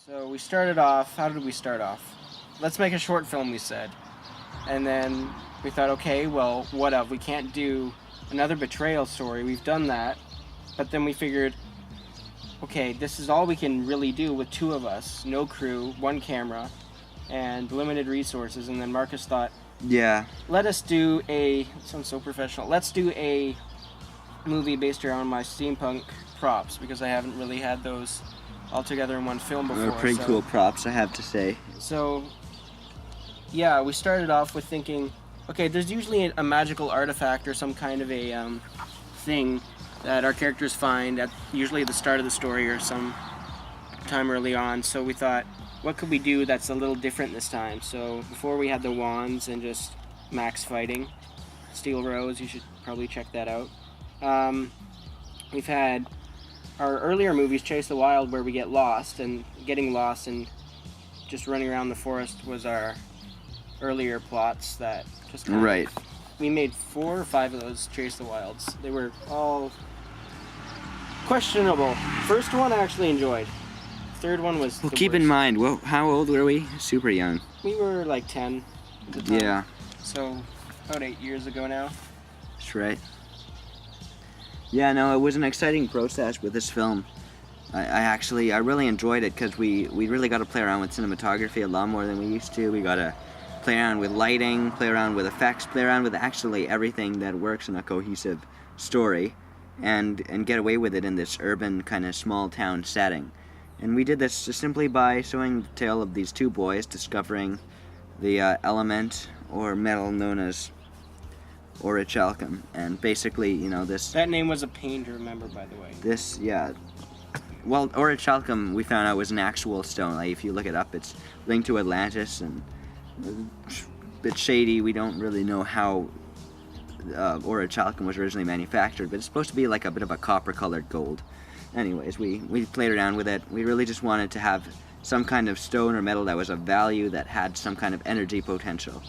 So we started off, how did we start off? Let's make a short film, we said. And then we thought, okay, well, what of? We can't do another betrayal story. We've done that. But then we figured, okay, this is all we can really do with two of us. No crew, one camera, and limited resources. And then Markus thought, Yeah. let us do it sounds so professional, let's do a movie based around my steampunk props, because I haven't really had those all together in one film before. Pretty cool props, I have to say. So, yeah, we started off with thinking, okay, there's usually a magical artifact or some kind of a thing that our characters find at usually the start of the story or some time early on. So we thought, what could we do that's a little different this time? So before we had the wands and just max fighting, Steel Rose, you should probably check that out. We've had our earlier movies, Chase the Wild, where we get lost, and getting lost and just running around the forest was our earlier plots that just kind Right. of, we made 4 or 5 of those Chase the Wilds. They were all questionable. First one I actually enjoyed. Third one was Well, the keep in worst. mind, how old were we? Super young. We were like 10 at the time. Yeah, So about 8 years ago now. that's right. Yeah, no, it was an exciting process with this film. I really enjoyed it because we really got to play around with cinematography a lot more than we used to. We got to play around with lighting, play around with effects, play around with actually everything that works in a cohesive story, and get away with it in this urban kind of small town setting. And we did this just simply by showing the tale of these two boys discovering the element or metal known as orichalcum, and basically, this. That name was a pain to remember, by the way. Well, orichalcum we found out was an actual stone. Like, if you look it up, it's linked to Atlantis, and a bit shady. We don't really know how orichalcum was originally manufactured, but it's supposed to be like a bit of a copper-colored gold. Anyways, we played around with it. We really just wanted to have some kind of stone or metal that was of value, that had some kind of energy potential,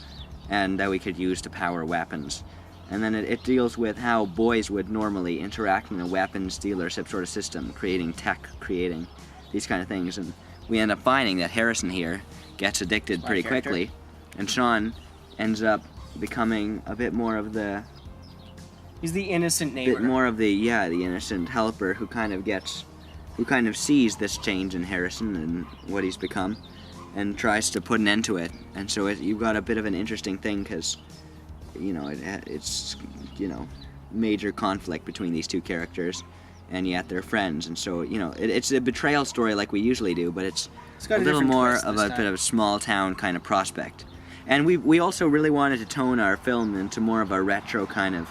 and that we could use to power weapons. And then it deals with how boys would normally interact in a weapons dealership sort of system, creating tech, creating these kind of things. And we end up finding that Harrison here gets addicted pretty quickly, and Sean ends up becoming a bit more of the... He's the innocent neighbor. the innocent helper who kind of sees this change in Harrison and what he's become, and tries to put an end to it. And so you've got a bit of an interesting thing, because it's major conflict between these two characters, and yet they're friends. And so it's a betrayal story like we usually do, but it's got a little more of a bit of a small town kind of prospect. And we also really wanted to tone our film into more of a retro kind of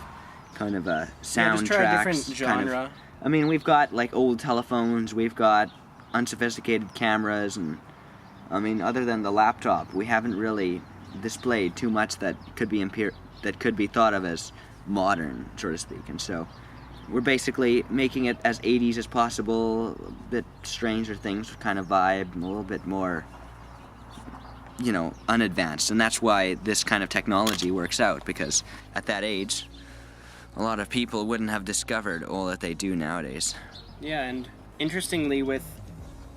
a soundtrack. Yeah, just try a different genre. We've got like old telephones, we've got unsophisticated cameras, and other than the laptop, we haven't really displayed too much that could be thought of as modern, so to speak. And so we're basically making it as 80s as possible, a bit Stranger Things kind of vibe, a little bit more, unadvanced. And that's why this kind of technology works out, because at that age, a lot of people wouldn't have discovered all that they do nowadays. Yeah, and interestingly, with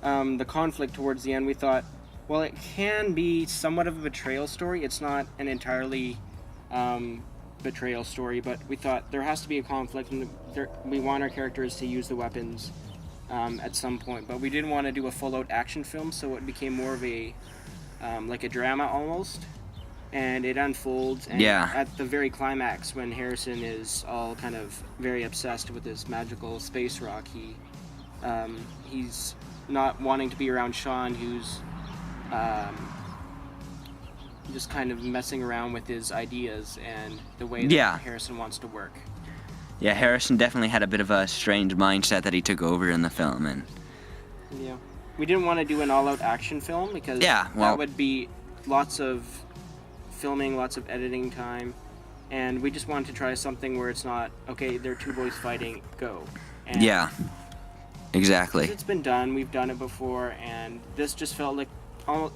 the conflict towards the end, we thought, well, it can be somewhat of a betrayal story. It's not an entirely betrayal story, but we thought there has to be a conflict, and we want our characters to use the weapons at some point. But we didn't want to do a full-out action film, so it became more of a like a drama almost. And it unfolds, and at the very climax, when Harrison is all kind of very obsessed with this magical space rock, he's not wanting to be around Sean, who's just kind of messing around with his ideas and the way that Harrison wants to work. Yeah, Harrison definitely had a bit of a strange mindset that he took over in the film, and we didn't want to do an all-out action film, because that would be lots of filming, lots of editing time, and we just wanted to try something where it's not, okay, there are two boys fighting, go. And exactly. It's been done, we've done it before, and this just felt like,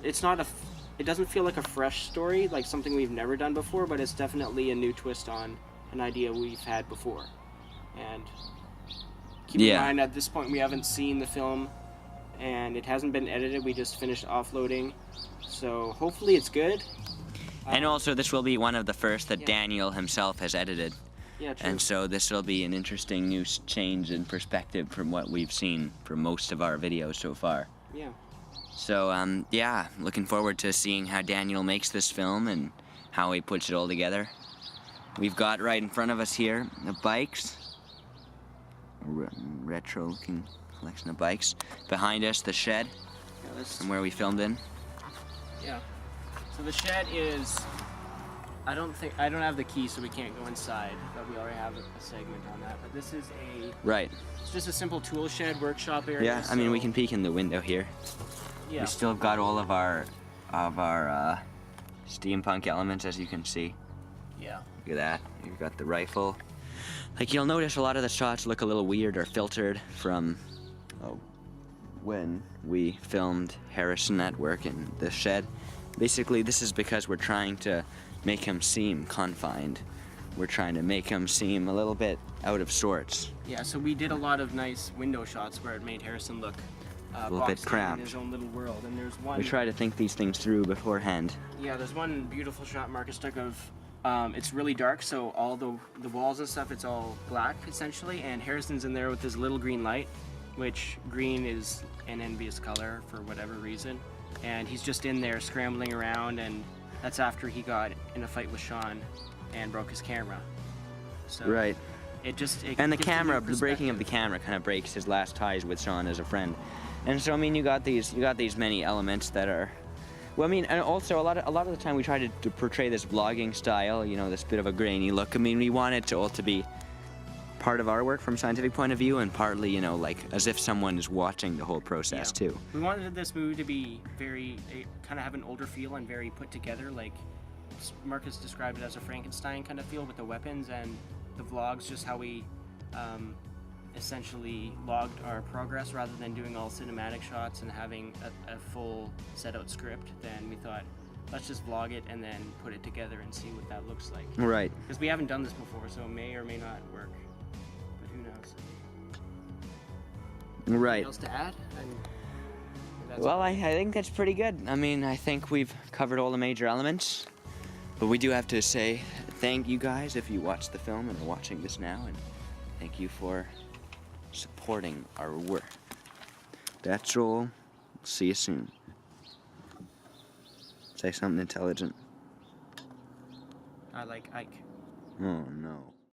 it doesn't feel like a fresh story, like something we've never done before, but it's definitely a new twist on an idea we've had before. And keep in mind, at this point, we haven't seen the film, and it hasn't been edited. We just finished offloading, so hopefully it's good. And also, this will be one of the first that Yeah. Daniel himself has edited. Yeah, true. And so this will be an interesting new change in perspective from what we've seen for most of our videos so far. Yeah. So, yeah, looking forward to seeing how Daniel makes this film and how he puts it all together. We've got right in front of us here the bikes, a retro-looking collection of bikes. Behind us, the shed, Yeah, from where we filmed in. yeah. So the shed is, I don't have the key, so we can't go inside, but we already have a segment on that. But this is Right. it's just a simple tool shed, workshop area. Yeah, I mean, we so- can peek in the window here. Yeah. We still have got all of our steampunk elements, as you can see. Yeah. Look at that. You've got the rifle. Like, you'll notice a lot of the shots look a little weird or filtered from when we filmed Harrison at work in the shed. Basically, this is because we're trying to make him seem confined. We're trying to make him seem a little bit out of sorts. Yeah. So we did a lot of nice window shots where it made Harrison look A little bit boxed in cramped. his own little world. And there's one. We try to think these things through beforehand. Yeah, there's one beautiful shot Markus took of. It's really dark, so all the walls and stuff, it's all black essentially, and Harrison's in there with his little green light, which green is an envious color for whatever reason, and he's just in there scrambling around, and that's after he got in a fight with Sean and broke his camera. So Right. it And the gives you camera, new the breaking of the perspective. camera kind of breaks his last ties with Sean as a friend. And so, I mean, you got these many elements that are, well, I mean, and also a lot of the time we try to portray this vlogging style, you know, this bit of a grainy look. I mean, we want it to all to be part of our work from a scientific point of view, and partly, you know, like as if someone is watching the whole process Yeah. too. We wanted this movie to be very, kind of have an older feel and very put together, like Markus described it as a Frankenstein kind of feel with the weapons and the vlogs, just how we essentially logged our progress rather than doing all cinematic shots and having a full set out script. Then we thought, let's just vlog it and then put it together and see what that looks like. Right. Because we haven't done this before, so it may or may not work, but who knows. Right. Anything else to add? That's Well, I think that's pretty good. I mean, I think we've covered all the major elements, but we do have to say thank you guys if you watched the film and are watching this now, and thank you for supporting our work. That's all. See you soon. Say something intelligent. I like Ike. Oh no.